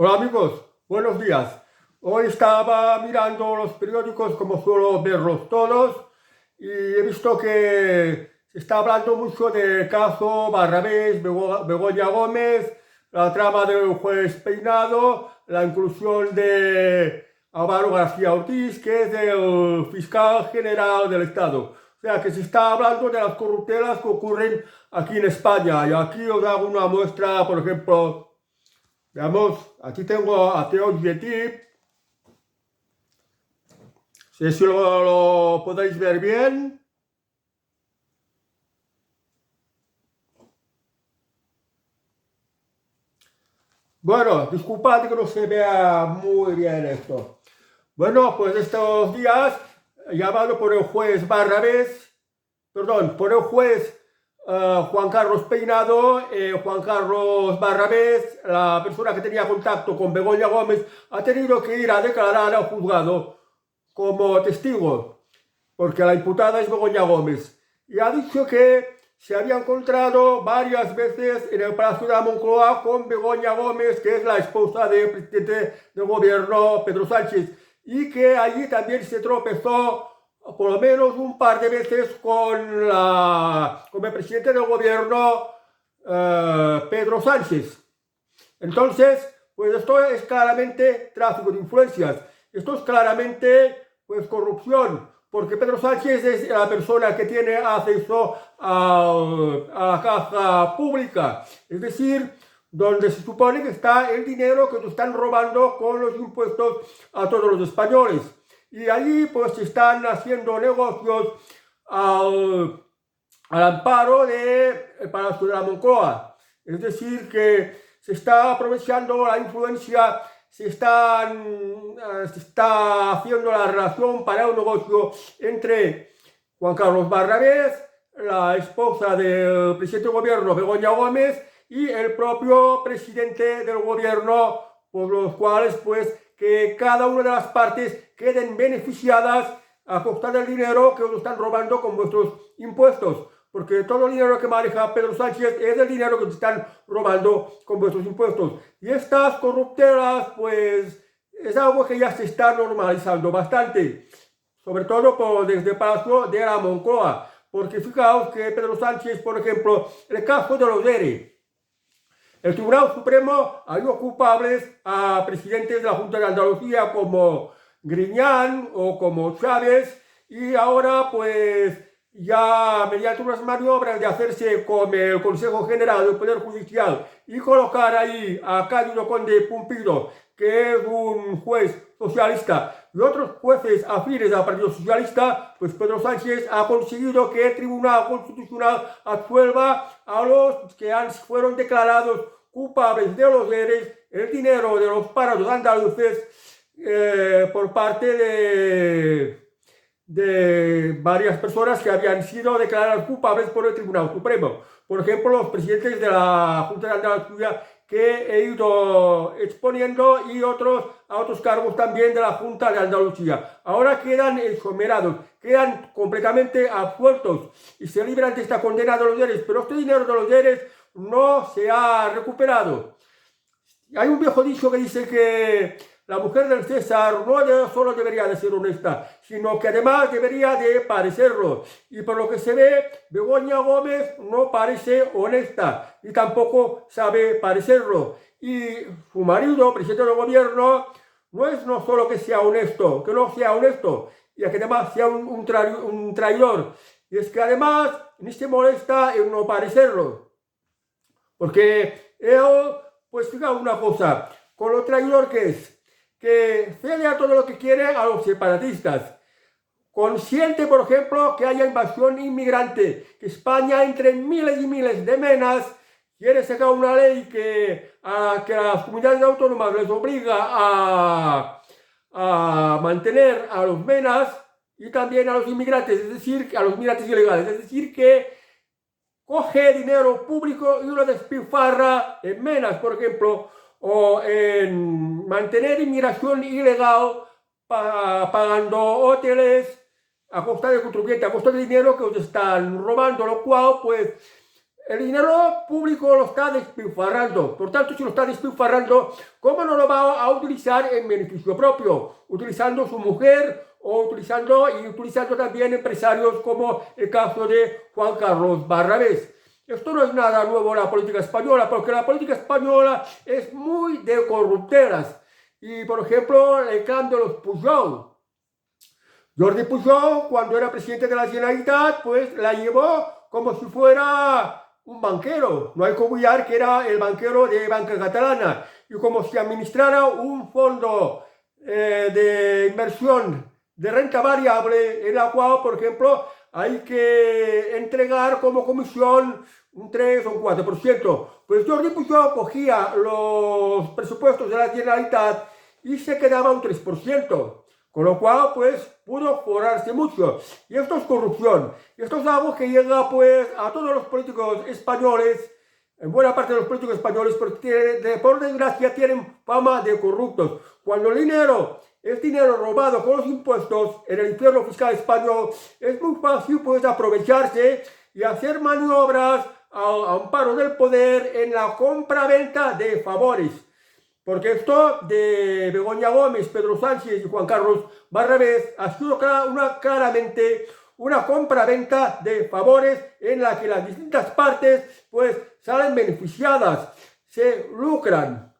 Hola amigos, buenos días. Hoy estaba mirando los periódicos como suelo verlos todos y he visto que se está hablando mucho del caso Barrabés, Begoña Gómez, la trama del juez Peinado, la inclusión de Álvaro García Ortiz, que es el fiscal general del Estado. O sea que se está hablando de las corruptelas que ocurren aquí en España. Y aquí os hago una muestra, por ejemplo. Veamos, aquí tengo a Theo Getty. No sé si lo podéis ver bien. Bueno, disculpad que no se vea muy bien esto. Bueno, pues estos días, llamado por el juez Barrabés, perdón, por el juez Juan Carlos Peinado, Juan Carlos Barrabés, la persona que tenía contacto con Begoña Gómez, ha tenido que ir a declarar al juzgado como testigo, porque la imputada es Begoña Gómez, y ha dicho que se había encontrado varias veces en el Palacio de la Moncloa con Begoña Gómez, que es la esposa del presidente del gobierno, Pedro Sánchez, y que allí también se tropezó por lo menos un par de veces con el presidente del gobierno, Pedro Sánchez. Entonces, pues esto es claramente tráfico de influencias. Esto es claramente, pues, corrupción, porque Pedro Sánchez es la persona que tiene acceso a la caja pública, es decir, donde se supone que está el dinero que te están robando con los impuestos a todos los españoles. Y allí, pues, se están haciendo negocios al amparo del Palacio de la Moncloa. Es decir, que se está aprovechando la influencia, se está haciendo la relación para un negocio entre Juan Carlos Barrabés, la esposa del presidente del gobierno, Begoña Gómez, y el propio presidente del gobierno, por los cuales, pues, que cada una de las partes queden beneficiadas a costa del dinero que os están robando con vuestros impuestos, porque todo el dinero que maneja Pedro Sánchez es el dinero que te están robando con vuestros impuestos. Y estas corruptelas, pues, es algo que ya se está normalizando bastante, sobre todo desde el Palacio de la Moncloa, porque fijaos que Pedro Sánchez, por ejemplo, el caso de los ERE, el Tribunal Supremo halló culpables a presidentes de la Junta de Andalucía como Griñán o como Chávez, y ahora, pues, ya mediante unas maniobras de hacerse con el Consejo General del Poder Judicial y colocar ahí a Cándido Conde Pumpido, que es un juez socialista, y otros jueces afines al Partido Socialista, pues Pedro Sánchez ha conseguido que el Tribunal Constitucional absuelva a los que fueron declarados culpables de los ERES, el dinero de los parados andaluces, por parte de varias personas que habían sido declaradas culpables por el Tribunal Supremo. Por ejemplo, los presidentes de la Junta de Andalucía que he ido exponiendo, y a otros cargos también de la Junta de Andalucía. Ahora quedan exonerados, quedan completamente absueltos y se libran de esta condena de los ERES, pero este dinero de los ERES no se ha recuperado. Hay un viejo dicho que dice que la mujer del César no solo debería de ser honesta, sino que además debería de parecerlo. Y por lo que se ve, Begoña Gómez no parece honesta y tampoco sabe parecerlo. Y su marido, presidente del gobierno, no solo que sea honesto, que no sea honesto, y que además sea un traidor. Y es que además ni se molesta en no parecerlo. Porque él, pues fijaos una cosa, con lo traidor que es, que cede a todo lo que quiere a los separatistas. Consciente, por ejemplo, que haya invasión inmigrante, que España entre miles y miles de menas, quiere sacar una ley que a las comunidades autónomas les obliga a mantener a los menas y también a los inmigrantes, es decir, a los migrantes ilegales. Es decir, que coge dinero público y lo despilfarra en menas, por ejemplo, o en mantener inmigración ilegal, pagando hoteles a costa del contribuyente, a costa de dinero que os están robando, lo cual, pues, el dinero público lo está despilfarrando. Por tanto, si lo está despilfarrando, ¿cómo no lo va a utilizar en beneficio propio? Utilizando su mujer o utilizando también empresarios como el caso de Juan Carlos Barrabés. Esto no es nada nuevo en la política española, porque la política española es muy de corruptelas. Y, por ejemplo, el clan de los Pujol. Jordi Pujol, cuando era presidente de la Generalitat, pues la llevó como si fuera un banquero. No hay que olvidar que era el banquero de Banca Catalana. Y como si administrara un fondo de inversión de renta variable, en la cual, por ejemplo, hay que entregar como comisión un 3 o un 4%. Pues Jordi Pujol cogía los presupuestos de la Generalitat y se quedaba un 3%. Con lo cual, pues, pudo forrarse mucho. Y esto es corrupción. Y esto es algo que llega, pues, a todos los políticos españoles, en buena parte de los políticos españoles, porque por desgracia tienen fama de corruptos. Cuando el dinero es dinero robado con los impuestos en el infierno fiscal español, es muy fácil, pues, aprovecharse y hacer maniobras al amparo del poder en la compra-venta de favores. Porque esto de Begoña Gómez, Pedro Sánchez y Juan Carlos Barrabés ha sido claramente una compra-venta de favores en la que las distintas partes pues salen beneficiadas, se lucran.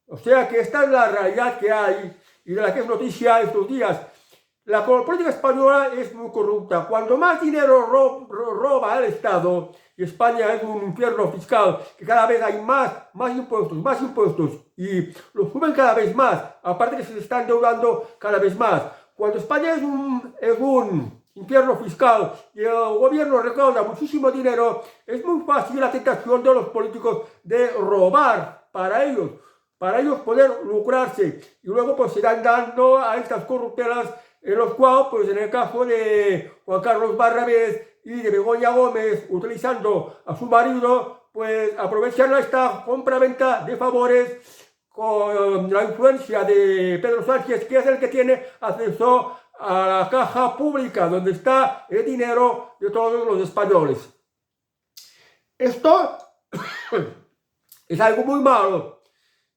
O sea que esta es la realidad que hay y de la que es noticia estos días. La política española es muy corrupta. Cuanto más dinero roba el Estado, y España es un infierno fiscal, que cada vez hay más impuestos, y los suben cada vez más, aparte que se están endeudando cada vez más. Cuando España es un infierno fiscal y el gobierno recauda muchísimo dinero, es muy fácil la tentación de los políticos de robar para ellos poder lucrarse, y luego pues se dan dando a estas corruptelas, en los cuales, pues en el caso de Juan Carlos Barrabés y de Begoña Gómez, utilizando a su marido, pues aprovechan esta compra-venta de favores con la influencia de Pedro Sánchez, que es el que tiene acceso a la caja pública, donde está el dinero de todos los españoles. Esto es algo muy malo.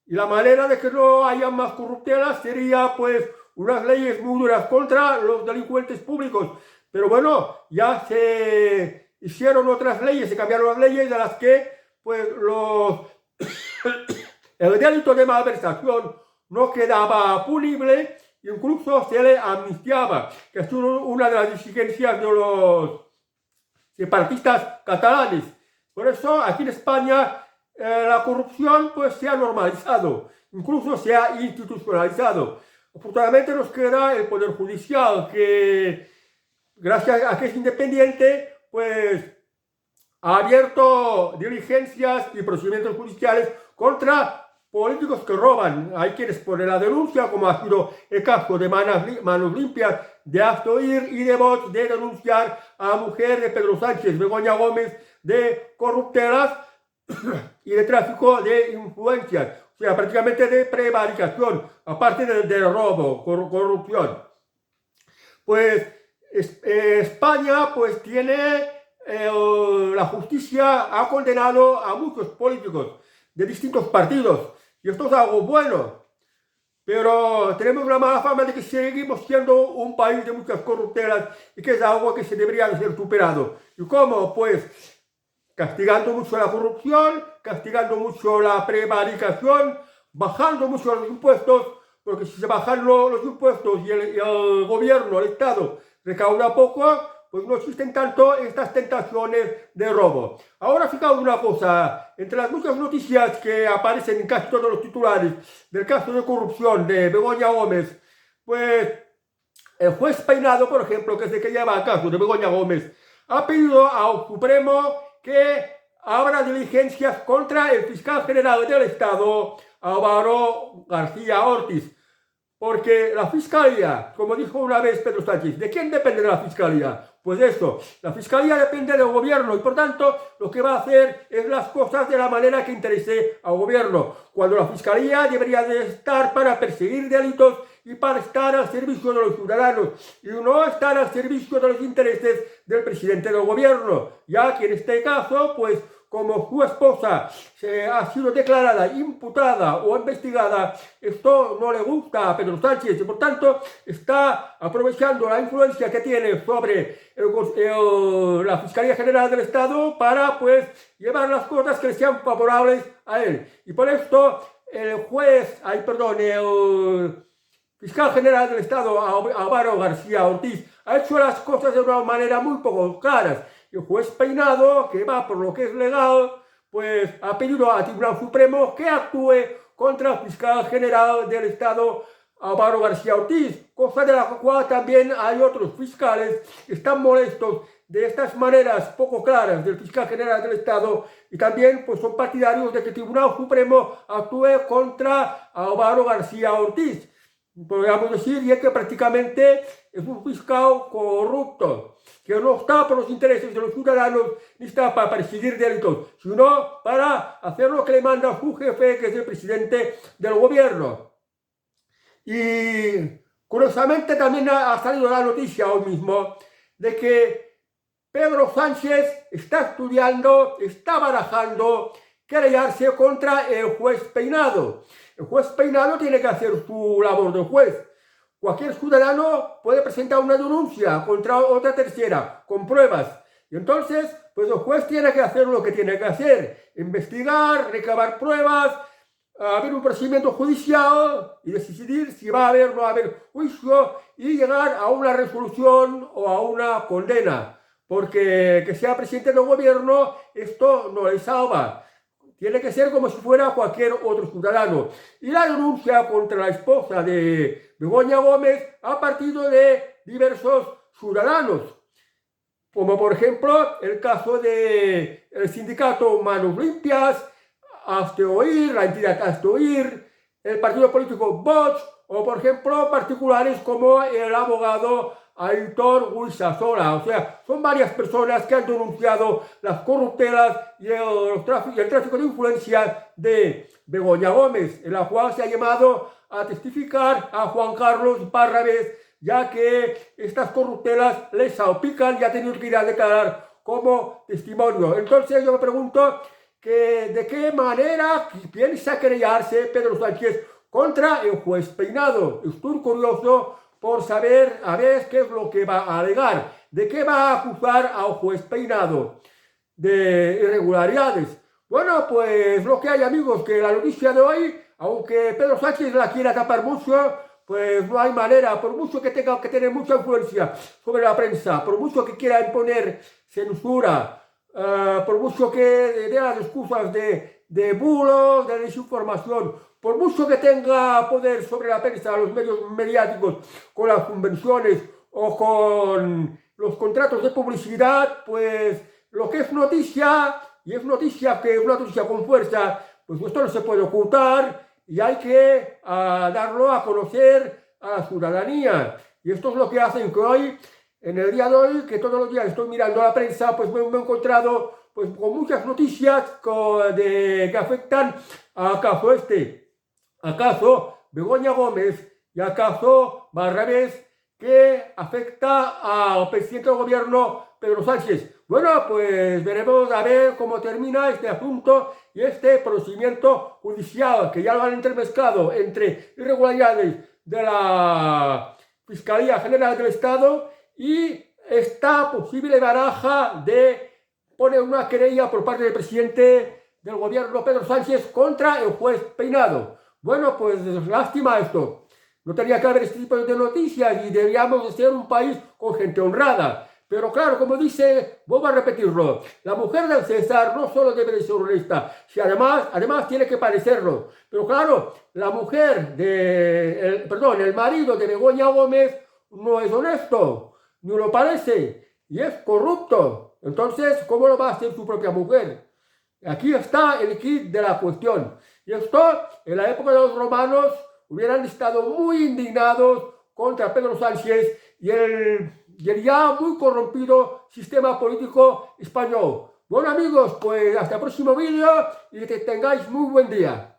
Y la manera de que no haya más corruptelas sería, pues, unas leyes muy duras contra los delincuentes públicos. Pero bueno, ya se hicieron otras leyes, se cambiaron las leyes de las que, pues, el delito de malversación no quedaba punible, incluso se le amnistiaba, que es una de las exigencias de los separatistas catalanes. Por eso, aquí en España, la corrupción pues se ha normalizado, incluso se ha institucionalizado. Afortunadamente nos queda el Poder Judicial, que gracias a que es independiente, pues ha abierto diligencias y procedimientos judiciales contra políticos que roban. Hay quienes ponen la denuncia, como ha sido el caso de Manos Limpias, de Astoir y de Vox, de denunciar a la mujer de Pedro Sánchez, Begoña Gómez, de corruptelas y de tráfico de influencias, o sea, prácticamente de prevaricación, aparte de robo, corrupción. Pues España pues tiene, la justicia ha condenado a muchos políticos de distintos partidos, y esto es algo bueno, pero tenemos la mala fama de que seguimos siendo un país de muchas corruptelas y que es algo que se debería de ser superado. ¿Y cómo? Pues castigando mucho la corrupción, castigando mucho la prevaricación, bajando mucho los impuestos, porque si se bajan los impuestos y el gobierno, el Estado, recauda poco, pues no existen tanto estas tentaciones de robo. Ahora fijaos una cosa, entre las muchas noticias que aparecen en casi todos los titulares del caso de corrupción de Begoña Gómez, pues el juez Peinado, por ejemplo, que es el que lleva el caso de Begoña Gómez, ha pedido al Supremo que abra diligencias contra el fiscal general del Estado, Álvaro García Ortiz. Porque la Fiscalía, como dijo una vez Pedro Sánchez, ¿de quién depende de la Fiscalía? Pues eso, la Fiscalía depende del gobierno y por tanto lo que va a hacer es las cosas de la manera que interese al gobierno, cuando la Fiscalía debería de estar para perseguir delitos y para estar al servicio de los ciudadanos y no estar al servicio de los intereses del presidente del gobierno, ya que en este caso pues como su esposa ha sido declarada imputada o investigada, esto no le gusta a Pedro Sánchez y por tanto está aprovechando la influencia que tiene sobre la Fiscalía General del Estado para pues llevar las cosas que le sean favorables a él. Y por esto el fiscal general del Estado, Álvaro García Ortiz, ha hecho las cosas de una manera muy poco claras. El juez Peinado, que va por lo que es legal, pues ha pedido al Tribunal Supremo que actúe contra el fiscal general del Estado, Álvaro García Ortiz, cosa de la cual también hay otros fiscales que están molestos de estas maneras poco claras del fiscal general del Estado y también pues son partidarios de que el Tribunal Supremo actúe contra Álvaro García Ortiz. Podríamos decir ya que prácticamente es un fiscal corrupto, que no está por los intereses de los ciudadanos ni está para perseguir delitos, sino para hacer lo que le manda su jefe, que es el presidente del gobierno. Y curiosamente también ha salido la noticia hoy mismo de que Pedro Sánchez está estudiando, está barajando querellarse contra el juez Peinado. El juez Peinado tiene que hacer su labor de juez. Cualquier ciudadano puede presentar una denuncia contra otra tercera con pruebas. Y entonces, pues el juez tiene que hacer lo que tiene que hacer. Investigar, recabar pruebas, abrir un procedimiento judicial y decidir si va a haber o no va a haber juicio y llegar a una resolución o a una condena. Porque que sea presidente del gobierno, esto no le salva. Tiene que ser como si fuera cualquier otro ciudadano. Y la denuncia contra la esposa de Begoña Gómez ha partido de diversos ciudadanos, como por ejemplo el caso del sindicato Manos Limpias, Hazte Oír, la entidad Hazte Oír, el partido político Vox, o por ejemplo particulares como el abogado Aitor Guisasola. O sea, son varias personas que han denunciado las corruptelas y el tráfico de influencia de Begoña Gómez, en la cual se ha llamado a testificar a Juan Carlos Barrabés, ya que estas corruptelas les salpican y ha tenido que ir a declarar como testimonio. Entonces yo me pregunto que de qué manera piensa querellarse Pedro Sánchez contra el juez Peinado. Estoy curioso por saber a ver qué es lo que va a alegar, de qué va a acusar al juez Peinado, de irregularidades. Bueno, pues lo que hay, amigos, que la noticia de hoy, aunque Pedro Sánchez la quiera tapar mucho, pues no hay manera, por mucho que tenga que tener mucha influencia sobre la prensa, por mucho que quiera imponer censura, por mucho que dé las excusas de bulos, de desinformación, por mucho que tenga poder sobre la prensa, los medios mediáticos, con las subvenciones o con los contratos de publicidad, pues lo que es noticia, y es noticia que es una noticia con fuerza, pues esto no se puede ocultar y hay que darlo a conocer a la ciudadanía. Y esto es lo que hacen que hoy, en el día de hoy, que todos los días estoy mirando a la prensa, pues me he encontrado pues, con muchas noticias que afectan al caso al caso Begoña Gómez y al caso Barrabés, que afecta al presidente del gobierno Pedro Sánchez. Bueno, pues veremos a ver cómo termina este asunto y este procedimiento judicial, que ya lo han entremezclado entre irregularidades de la Fiscalía General del Estado y esta posible baraja de poner una querella por parte del presidente del gobierno Pedro Sánchez contra el juez Peinado. Bueno, pues lástima esto. No tenía que haber este tipo de noticias y deberíamos ser un país con gente honrada. Pero claro, como dice, vuelvo a repetirlo, la mujer del César no solo debe de ser honesta, sino además tiene que parecerlo. Pero claro, la mujer el marido de Begoña Gómez no es honesto, ni lo parece, y es corrupto. Entonces, ¿cómo lo va a hacer su propia mujer? Aquí está el kit de la cuestión. Y esto, en la época de los romanos, hubieran estado muy indignados contra Pedro Sánchez y el ya muy corrompido sistema político español. Bueno, amigos, pues hasta el próximo vídeo y que tengáis muy buen día.